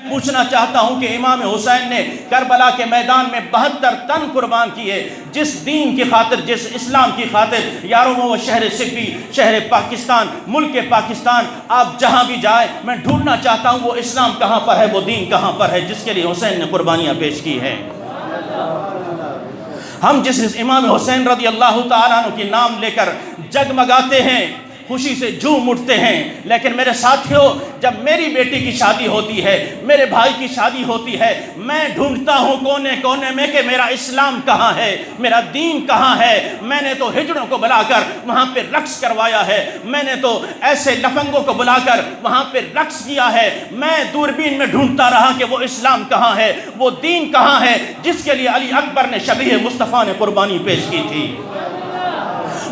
پوچھنا چاہتا ہوں کہ امام حسین نے کربلا کے میدان میں 72 تن قربان کیے، جس دین کی خاطر، جس اسلام کی خاطر۔ یاروں وہ شہر سپی، شہر پاکستان، ملک پاکستان، آپ جہاں بھی جائیں، میں ڈھونڈنا چاہتا ہوں وہ اسلام کہاں پر ہے، وہ دین کہاں پر ہے جس کے لیے حسین نے قربانیاں پیش کی ہیں۔ ہم جس امام حسین رضی اللہ تعالیٰ عنہ کی نام لے کر جگمگاتے ہیں، خوشی سے جھوم اٹھتے ہیں، لیکن میرے ساتھیوں، جب میری بیٹی کی شادی ہوتی ہے، میرے بھائی کی شادی ہوتی ہے، میں ڈھونڈتا ہوں کونے کونے میں کہ میرا اسلام کہاں ہے، میرا دین کہاں ہے۔ میں نے تو ہجڑوں کو بلا کر وہاں پہ رقص کروایا ہے، میں نے تو ایسے لفنگوں کو بلا کر وہاں پہ رقص کیا ہے، میں دوربین میں ڈھونڈتا رہا کہ وہ اسلام کہاں ہے، وہ دین کہاں ہے جس کے لیے علی اکبر نے شبیہ مصطفیٰ نے قربانی پیش کی تھی۔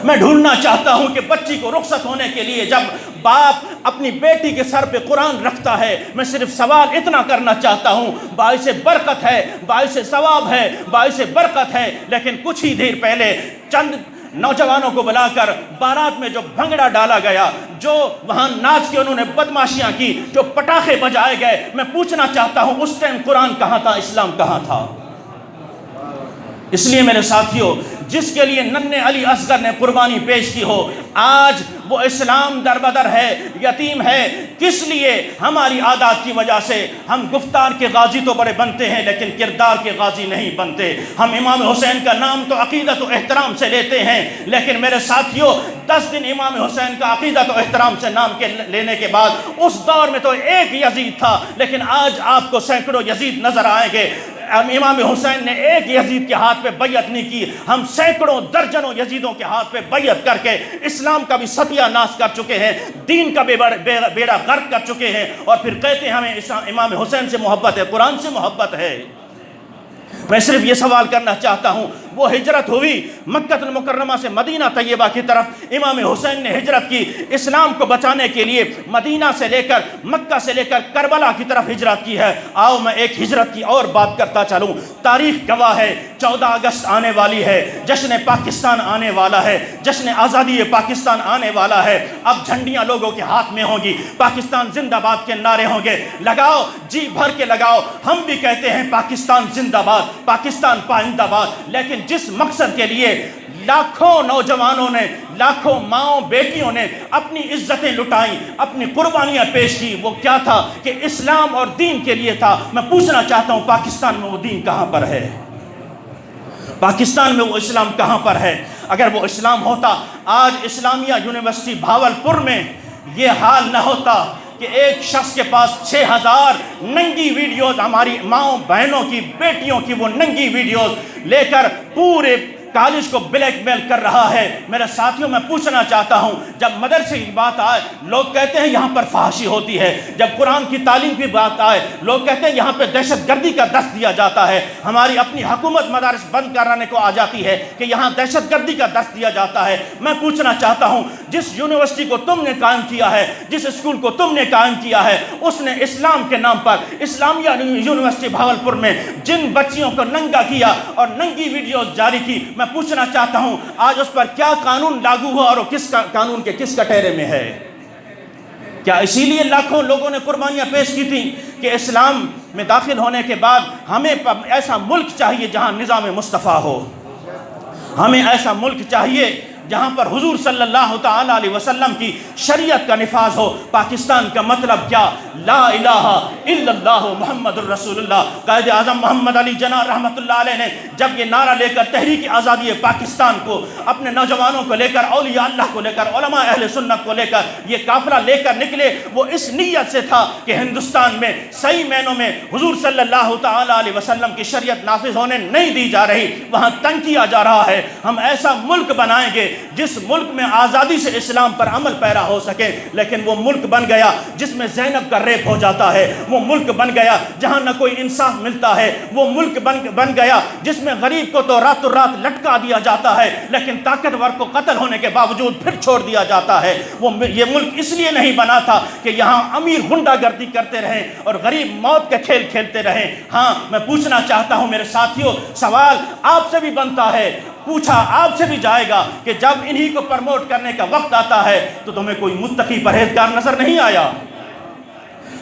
میں ڈھونڈنا چاہتا ہوں کہ بچی کو رخصت ہونے کے لیے جب باپ اپنی بیٹی کے سر پہ قرآن رکھتا ہے، میں صرف سوال اتنا کرنا چاہتا ہوں، باعث برکت ہے، باعث ثواب ہے، باعث برکت ہے، لیکن کچھ ہی دیر پہلے چند نوجوانوں کو بلا کر بارات میں جو بھنگڑا ڈالا گیا، جو وہاں ناچ کے انہوں نے بدماشیاں کی، جو پٹاخے بجائے گئے، میں پوچھنا چاہتا ہوں اس ٹائم قرآن کہاں تھا، اسلام کہاں تھا؟ اس لیے میرے ساتھیوں، جس کے لیے ننھے علی اصغر نے قربانی پیش کی ہو، آج وہ اسلام دربدر ہے، یتیم ہے۔ کس لیے؟ ہماری عادات کی وجہ سے ہم گفتار کے غازی تو بڑے بنتے ہیں لیکن کردار کے غازی نہیں بنتے۔ ہم امام حسین کا نام تو عقیدت و احترام سے لیتے ہیں، لیکن میرے ساتھیوں 10 دن امام حسین کا عقیدت و احترام سے نام کے لینے کے بعد، اس دور میں تو ایک یزید تھا، لیکن آج آپ کو سینکڑوں یزید نظر آئیں گے۔ امام حسین نے ایک یزید کے ہاتھ پہ بیعت نہیں کی، ہم سینکڑوں درجنوں یزیدوں کے ہاتھ پہ بیعت کر کے اسلام کا بھی ستیہ ناش کر چکے ہیں، دین کا بیڑا غرق کر چکے ہیں، اور پھر کہتے ہیں ہمیں امام حسین سے محبت ہے، قرآن سے محبت ہے۔ میں صرف یہ سوال کرنا چاہتا ہوں، وہ ہجرت ہوئی مکہ المکرمہ سے مدینہ طیبہ کی طرف، امام حسین نے ہجرت کی، اسلام کو بچانے کے لیے مدینہ سے لے کر، مکہ سے لے کر کربلا کی طرف ہجرت کی ہے۔ آؤ میں ایک ہجرت کی اور بات کرتا چلوں۔ تاریخ گواہ ہے، 14 اگست آنے والی ہے، جشن پاکستان آنے والا ہے، جشن آزادی پاکستان آنے والا ہے۔ اب جھنڈیاں لوگوں کے ہاتھ میں ہوں گی، پاکستان زندہ باد کے نعرے ہوں گے، لگاؤ، جی بھر کے لگاؤ۔ ہم بھی کہتے ہیں پاکستان زندہ باد، پاکستان پائندہ باد، لیکن جس مقصد کے لیے لاکھوں نوجوانوں نے، لاکھوں ماؤں بیٹیوں نے اپنی عزتیں لٹائیں، اپنی قربانیاں پیش کی، وہ کیا تھا؟ کہ اسلام اور دین کے لیے تھا۔ میں پوچھنا چاہتا ہوں پاکستان میں وہ دین کہاں پر ہے؟ پاکستان میں وہ اسلام کہاں پر ہے؟ اگر وہ اسلام ہوتا، آج اسلامیہ یونیورسٹی بھاولپور میں یہ حال نہ ہوتا کہ ایک شخص کے پاس 6000 ننگی ویڈیوز، ہماری ماؤں بہنوں کی، بیٹیوں کی وہ ننگی ویڈیوز لے کر پورے کالج کو بلیک میل کر رہا ہے۔ میرے ساتھیوں، میں پوچھنا چاہتا ہوں، جب مدرسے کی بات آئے لوگ کہتے ہیں یہاں پر فحاشی ہوتی ہے، جب قرآن کی تعلیم کی بات آئے لوگ کہتے ہیں یہاں پہ دہشت گردی کا دست دیا جاتا ہے۔ ہماری اپنی حکومت مدارس بند کرانے کو آ جاتی ہے کہ یہاں دہشت گردی کا دست دیا جاتا ہے۔ میں پوچھنا چاہتا ہوں، جس یونیورسٹی کو تم نے قائم کیا ہے، جس اسکول کو تم نے قائم کیا ہے، اس نے اسلام کے نام پر اسلامیہ یونیورسٹی بھاولپور میں جن بچیوں کو ننگا کیا اور ننگی ویڈیوز جاری کی، میں پوچھنا چاہتا ہوں آج اس پر کیا قانون لاگو ہوا اور کس قانون کے کس کٹہرے میں ہے؟ کیا اسی لیے لاکھوں لوگوں نے قربانیاں پیش کی تھیں کہ اسلام میں داخل ہونے کے بعد ہمیں ایسا ملک چاہیے جہاں نظام مصطفیٰ ہو، ہمیں ایسا ملک چاہیے جہاں پر حضور صلی اللہ تعالیٰ علیہ وسلم کی شریعت کا نفاذ ہو۔ پاکستان کا مطلب کیا؟ لا الہ الا اللہ محمد الرسول اللہ۔ قائد اعظم محمد علی جناح رحمۃ اللہ علیہ نے جب یہ نعرہ لے کر تحریک آزادی پاکستان کو، اپنے نوجوانوں کو لے کر، اولیاء اللہ کو لے کر، علماء اہل سنت کو لے کر یہ قافلہ لے کر نکلے، وہ اس نیت سے تھا کہ ہندوستان میں صحیح معنوں میں حضور صلی اللہ تعالیٰ علیہ وسلم کی شریعت نافذ ہونے نہیں دی جا رہی، وہاں تنگ کیا جا رہا ہے۔ ہم ایسا ملک بنائیں گے جس ملک میں آزادی سے اسلام پر عمل پیرا ہو سکے، لیکن وہ ملک بن گیا جس میں زینب کا ریپ ہو جاتا ہے، وہ ملک بن گیا جہاں نہ کوئی انصاف ملتا ہے، وہ ملک بن گیا جس میں غریب کو تو راتوں رات لٹکا دیا جاتا ہے لیکن طاقتور کو قتل ہونے کے باوجود پھر چھوڑ دیا جاتا ہے۔ یہ ملک اس لیے نہیں بنا تھا کہ یہاں امیر غنڈہ گردی کرتے رہیں اور غریب موت کے کھیل کھیلتے رہیں۔ ہاں، میں پوچھنا چاہتا ہوں میرے ساتھیوں، سوال آپ سے بھی بنتا ہے، پوچھا آپ سے بھی جائے گا کہ جب انہی کو پرموٹ کرنے کا وقت آتا ہے تو تمہیں کوئی متقی پرہیزگار نظر نہیں آیا؟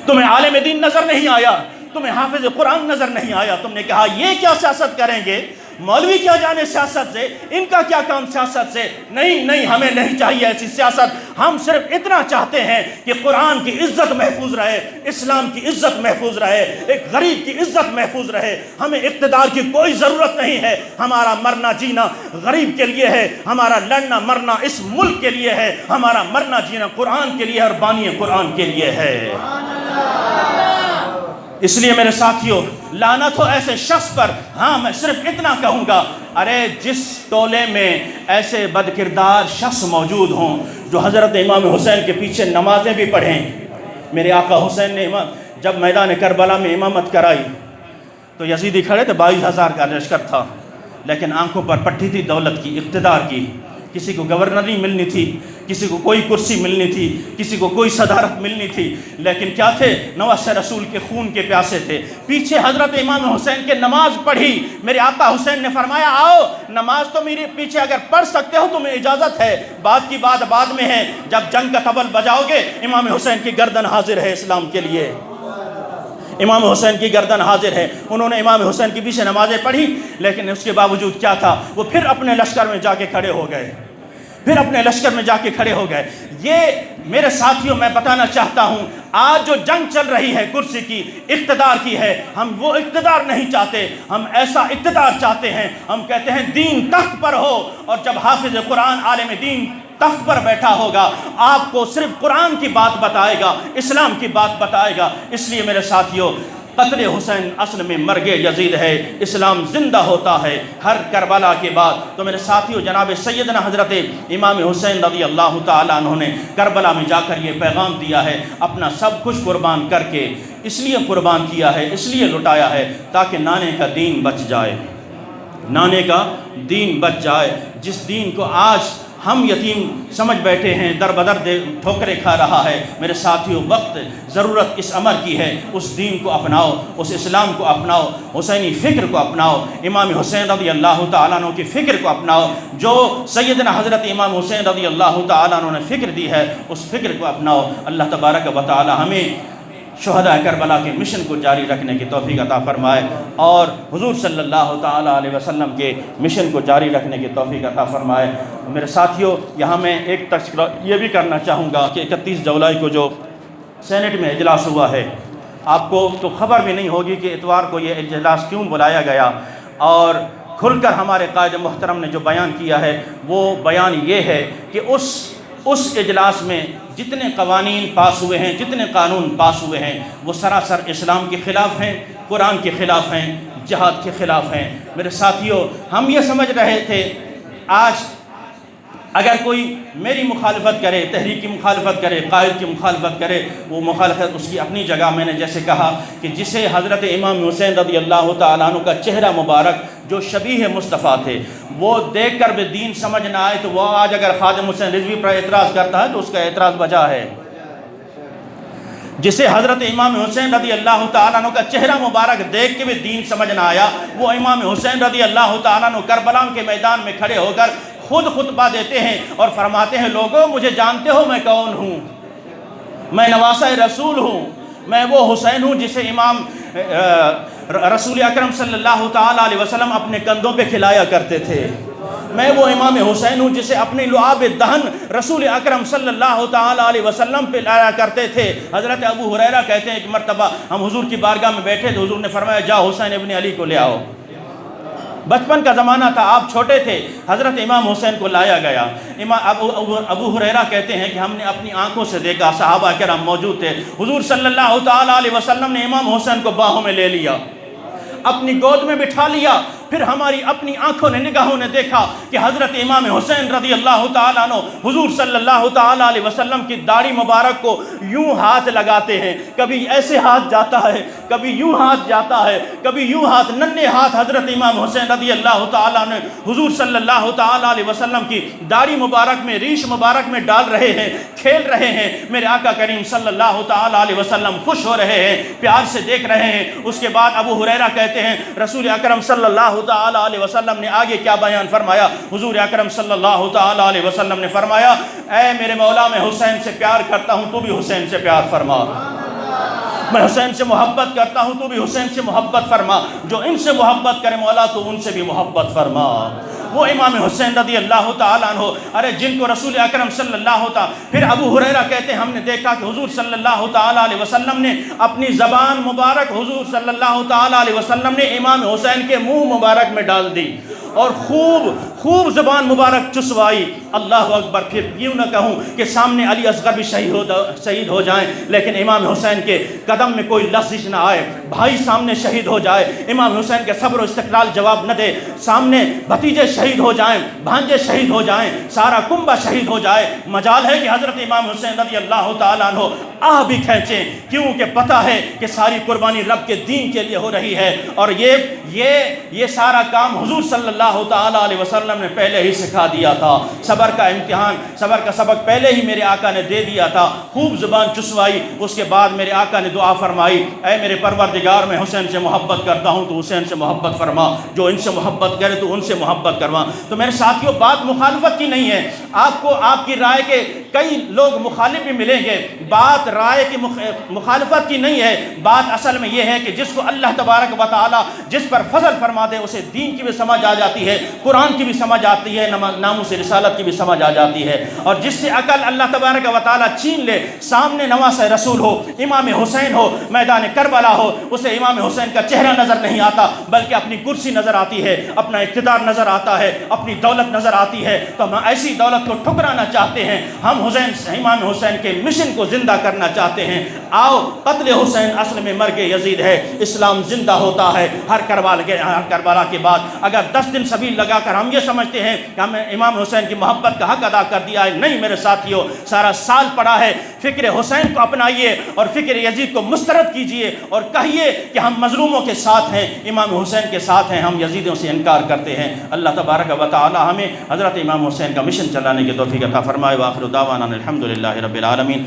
تمہیں عالم دین نظر نہیں آیا؟ تمہیں حافظ قرآن نظر نہیں آیا، تم نے کہا یہ کیا سیاست کریں گے، مولوی کیا جانے سیاست سے، ان کا کیا کام سیاست سے، نہیں ہمیں نہیں چاہیے ایسی سیاست، ہم صرف اتنا چاہتے ہیں کہ قرآن کی عزت محفوظ رہے، اسلام کی عزت محفوظ رہے، ایک غریب کی عزت محفوظ رہے، ہمیں اقتدار کی کوئی ضرورت نہیں ہے، ہمارا مرنا جینا غریب کے لیے ہے، ہمارا لڑنا مرنا اس ملک کے لیے ہے، ہمارا مرنا جینا قرآن کے لیے اور بانی قرآن کے لیے ہے۔ اس لیے میرے ساتھیوں، لعنت ہو ایسے شخص پر۔ ہاں میں صرف اتنا کہوں گا، ارے جس ٹولے میں ایسے بد کردار شخص موجود ہوں جو حضرت امام حسین کے پیچھے نمازیں بھی پڑھیں، میرے آقا حسین نے جب میدان کربلا میں امامت کرائی تو یزیدی کھڑے تھے، 22,000 کا لشکر تھا، لیکن آنکھوں پر پٹی تھی دولت کی، اقتدار کی، کسی کو گورنری ملنی تھی، کسی کو کوئی کرسی ملنی تھی، کسی کو کوئی صدارت ملنی تھی، لیکن کیا تھے؟ نواسہ رسول کے خون کے پیاسے تھے۔ پیچھے حضرت امام حسین کے نماز پڑھی، میرے آقا حسین نے فرمایا آؤ نماز تو میرے پیچھے اگر پڑھ سکتے ہو تمہیں اجازت ہے، بعد کی بات بعد میں ہے، جب جنگ کا طبل بجاؤ گے امام حسین کی گردن حاضر ہے اسلام کے لیے، امام حسین کی گردن حاضر ہے۔ انہوں نے امام حسین کے پیچھے نمازیں پڑھی، لیکن اس کے باوجود کیا تھا؟ وہ پھر اپنے لشکر میں جا کے کھڑے ہو گئے، پھر اپنے لشکر میں جا کے کھڑے ہو گئے۔ یہ میرے ساتھیوں میں بتانا چاہتا ہوں، آج جو جنگ چل رہی ہے کرسی کی، اقتدار کی ہے، ہم وہ اقتدار نہیں چاہتے، ہم ایسا اقتدار چاہتے ہیں، ہم کہتے ہیں دین تخت پر ہو، اور جب حافظ قرآن عالم دین تخت پر بیٹھا ہوگا آپ کو صرف قرآن کی بات بتائے گا، اسلام کی بات بتائے گا۔ اس لیے میرے ساتھیوں، قتل حسین اصل میں مرگ یزید ہے، اسلام زندہ ہوتا ہے ہر کربلا کے بعد۔ تو میرے ساتھیوں، جناب سیدنا حضرت امام حسین رضی اللہ تعالیٰ عنہ نے کربلا میں جا کر یہ پیغام دیا ہے، اپنا سب کچھ قربان کر کے، اس لیے قربان کیا ہے، اس لیے لٹایا ہے تاکہ نانے کا دین بچ جائے، نانے کا دین بچ جائے، جس دین کو آج ہم یتیم سمجھ بیٹھے ہیں، در بدر ٹھوکریں کھا رہا ہے۔ میرے ساتھیوں، وقت ضرورت اس امر کی ہے، اس دین کو اپناؤ، اس اسلام کو اپناؤ، حسینی فکر کو اپناؤ، امام حسین رضی اللہ تعالیٰ عنہ کی فکر کو اپناؤ، جو سیدنا حضرت امام حسین رضی اللہ تعالیٰ عنہ نے فکر دی ہے اس فکر کو اپناؤ۔ اللہ تبارک و تعالی ہمیں شہداء کربلا کے مشن کو جاری رکھنے کی توفیق عطا فرمائے، اور حضور صلی اللہ تعالیٰ علیہ وسلم کے مشن کو جاری رکھنے کی توفیق عطا فرمائے۔ میرے ساتھیوں، یہاں میں ایک تذکرہ یہ بھی کرنا چاہوں گا کہ 31 جولائی کو جو سینٹ میں اجلاس ہوا ہے، آپ کو تو خبر بھی نہیں ہوگی کہ اتوار کو یہ اجلاس کیوں بلایا گیا، اور کھل کر ہمارے قائد محترم نے جو بیان کیا ہے وہ بیان یہ ہے کہ اس اجلاس میں جتنے قوانین پاس ہوئے ہیں، جتنے قانون پاس ہوئے ہیں، وہ سراسر اسلام کے خلاف ہیں، قرآن کے خلاف ہیں، جہاد کے خلاف ہیں۔ میرے ساتھیوں، ہم یہ سمجھ رہے تھے آج اگر کوئی میری مخالفت کرے، تحریک کی مخالفت کرے، قائد کی مخالفت کرے، وہ مخالفت اس کی اپنی جگہ۔ میں نے جیسے کہا کہ جسے حضرت امام حسین رضی اللہ تعالیٰ عنہ کا چہرہ مبارک جو شبیہ مصطفیٰ تھے وہ دیکھ کر بھی دین سمجھ نہ آئے، تو وہ آج اگر خادم حسین رضوی پر اعتراض کرتا ہے تو اس کا اعتراض بجا ہے۔ جسے حضرت امام حسین رضی اللہ تعالیٰ عنہ کا چہرہ مبارک دیکھ کے بھی دین سمجھ نہ آیا، وہ امام حسین رضی اللہ تعالیٰ عنہ کربلا کے میدان میں کھڑے ہو کر خود خطبہ دیتے ہیں اور فرماتے ہیں، لوگوں مجھے جانتے ہو میں کون ہوں، میں نواسہ رسول ہوں، میں وہ حسین ہوں جسے امام رسول اکرم صلی اللہ تعالیٰ علیہ وسلم اپنے کندھوں پہ کھلایا کرتے تھے، میں وہ امام حسین ہوں جسے اپنی لعاب دہن رسول اکرم صلی اللہ تعالیٰ علیہ وسلم پہ لایا کرتے تھے۔ حضرت ابو ہریرہ کہتے ہیں کہ مرتبہ ہم حضور کی بارگاہ میں بیٹھے تو حضور نے فرمایا جا حسین ابن علی کو لے آؤ۔ بچپن کا زمانہ تھا، آپ چھوٹے تھے، حضرت امام حسین کو لایا گیا۔ ابو ہریرہ کہتے ہیں کہ ہم نے اپنی آنکھوں سے دیکھا، صحابہ کرام موجود تھے، حضور صلی اللہ تعالیٰ علیہ وسلم نے امام حسین کو باہوں میں لے لیا، اپنی گود میں بٹھا لیا۔ پھر ہماری اپنی آنکھوں نے، نگاہوں نے دیکھا کہ حضرت امام حسین رضی اللہ تعالیٰ عنہ حضور صلی اللہ تعالیٰ علیہ وسلم کی داڑھی مبارک کو یوں ہاتھ لگاتے ہیں، کبھی ایسے ہاتھ جاتا ہے، کبھی یوں ہاتھ جاتا ہے، کبھی یوں ہاتھ، ننھے ہاتھ حضرت امام حسین رضی اللہ تعالیٰ عنہ حضور صلی اللہ تعالیٰ علیہ وسلم کی داڑھی مبارک میں، ریش مبارک میں ڈال رہے ہیں، کھیل رہے ہیں۔ میرے آقا کریم صلی اللہ تعالیٰ علیہ وسلم خوش ہو رہے ہیں، پیار سے دیکھ رہے ہیں۔ اس کے بعد ابو ہریرہ کہتے ہیں رسول اکرم صلی اللہ تعالیٰ علیہ وسلم نے آگے کیا بیان فرمایا؟ حضور اکرم صلی اللہ تعالیٰ علیہ وسلم نے فرمایا، اے میرے مولا میں حسین سے پیار کرتا ہوں، تو بھی حسین سے پیار فرما۔ میں حسین سے محبت کرتا ہوں، تو بھی حسین سے محبت فرما، جو ان سے محبت کرے مولا تو ان سے بھی محبت فرما۔ وہ امام حسین رضی اللہ تعالیٰ عنہ، ارے جن کو رسول اکرم صلی اللہ تعالیٰ، پھر ابو ہریرہ کہتے ہیں ہم نے دیکھا کہ حضور صلی اللہ تعالیٰ علیہ وسلم نے اپنی زبان مبارک حضور صلی اللہ تعالیٰ علیہ وسلم نے امام حسین کے منہ مبارک میں ڈال دی اور خوب زبان مبارک چسوائی۔ اللہ اکبر۔ پھر یوں نہ کہوں کہ سامنے علی اصغر بھی شہید ہو جائیں لیکن امام حسین کے قدم میں کوئی لغزش نہ آئے، بھائی سامنے شہید ہو جائے امام حسین کے صبر و استقلال جواب نہ دے، سامنے بھتیجے شہید ہو جائیں، بھانجے شہید ہو جائیں، سارا کنبہ شہید ہو جائے، مجال ہے کہ حضرت امام حسین رضی اللہ تعالیٰ عنہ آہ بھی کھینچیں، کیونکہ پتہ ہے کہ ساری قربانی رب کے دین کے لیے ہو رہی ہے، اور یہ سارا کام حضور صلی اللہ تعالیٰ علیہ وسلم نے پہلے ہی سکھا دیا تھا۔ صبر کا امتحان، صبر کا سبق پہلے ہی میرے آقا نے دے دیا تھا، خوب زبان چسوائی۔ اس کے بعد میرے آقا نے دعا فرمائی، اے میرے پروردگار میں حسین سے محبت کرتا ہوں تو حسین سے محبت فرما، جو ان سے محبت کرے تو ان سے محبت کروا۔ تو میرے ساتھیوں بات مخالفت کی نہیں ہے، آپ کو آپ کی رائے کے کئی لوگ مخالف بھی ملیں گے، بات رائے کی مخالفت کی نہیں ہے، بات اصل میں یہ ہے کہ جس کو اللہ تبارک و تعالی جس پر فضل فرما دے اسے دین کی بھی سمجھ آ جاتی ہے، قرآن کی بھی سمجھ آتی ہے، ناموس رسالت کی بھی سمجھ آ جاتی ہے، اور جس سے عقل اللہ تبارک و تعالی چھین لے، سامنے نواس رسول ہو، امام حسین ہو، میدان کربلا ہو، اسے امام حسین کا چہرہ نظر نہیں آتا بلکہ اپنی کرسی نظر آتی ہے، اپنا اقتدار نظر آتا ہے، اپنی دولت نظر آتی ہے، تو ہم ایسی دولت کو ٹھکرانا چاہتے ہیں، ہم امام حسین کے مشن کو زندہ کرنا چاہتے ہیں۔ آؤ، قتل حسین اصل میں مرگ یزید ہے، اسلام زندہ ہوتا ہے ہر کربلا کے بعد۔ اگر 10 دن سبیل لگا کر ہم یہ سمجھتے ہیں کہ ہم امام حسین کی محبت کا حق ادا کر دیا ہے، نہیں میرے ساتھیوں، سارا سال پڑا ہے، فکر حسین کو اپنائیے اور فکر یزید کو مسترد کیجئے اور کہیے کہ ہم مظلوموں کے ساتھ ہیں، امام حسین کے ساتھ ہیں، ہم یزیدوں سے انکار کرتے ہیں۔ اللہ تبارک و تعالی ہمیں حضرت امام حسین کا مشن چلانے کی توفیق عطا فرمائے۔ وآخر دعوانا الحمدللہ رب العالمین۔